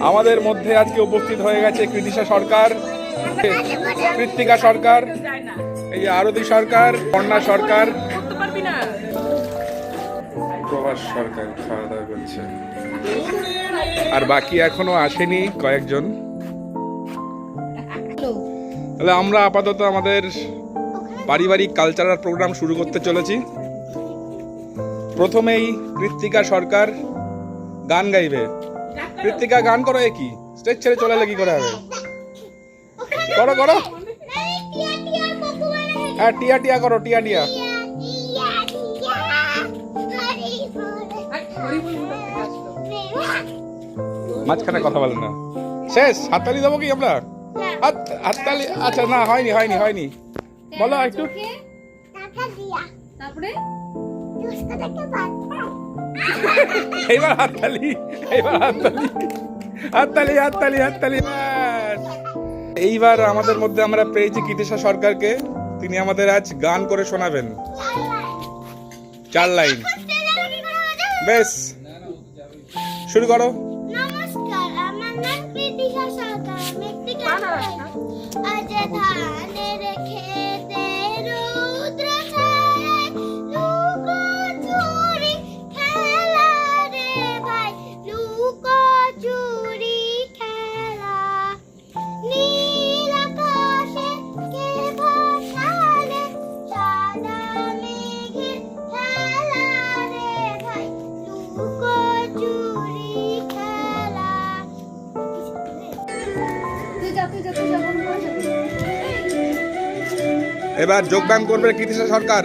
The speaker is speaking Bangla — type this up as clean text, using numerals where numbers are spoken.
আমাদের মধ্যে আজকে উপস্থিত হয়ে গেছে কৃতিকা সরকার, কৃত্তিকা সরকার, এই যে আরতি সরকার, কন্যা সরকার, প্রভাস সরকার খাওয়া দাওয়া করছে। আর বাকি এখনো আসেনি কয়েকজন। তাহলে আমরা আপাতত আমাদের পারিবারিক কালচারাল প্রোগ্রাম শুরু করতে চলেছি। প্রথমেই কৃত্তিকা সরকার গান গাইবে। কৃত্তিকা গান করো, কি স্টেজ ছেড়ে চলে এলে কি করে হবে? করো করো, হ্যাঁ টিয়া টিয়া করো, টিয়া টিয়া। মাঝখানে কথা বলেন না। শেষ, হাততালি দেবো কি আমরা? হাততালি, আচ্ছা না হয়নি হয়নি হয়নি, বলো একটু। এইবার হাততালি, এইবার হাততালি, হাততালি হাততালি হাততালি। এইবার আমাদের মধ্যে আমরা পেয়েছি কৃতিকা সরকারকে। তিনি আমাদের আজ গান করে শোনাবেন 4 লাইন। বেশ, শুরু করো। নমস্কার, আমার নাম কৃতিকা সরকার। আমি একটি গান গাইব। আজ ধানের খেতে রৌদ্র ছায়, লুকোচুরি খেলা রে ভাই, লুকোচুরি খেলা। নীল আকাশে কে ভাসালে, সাদা মেঘের খেলা রে ভাই, লুকোচুরি খেলা। এবার যোগদান করবে কৃতিকা সরকার।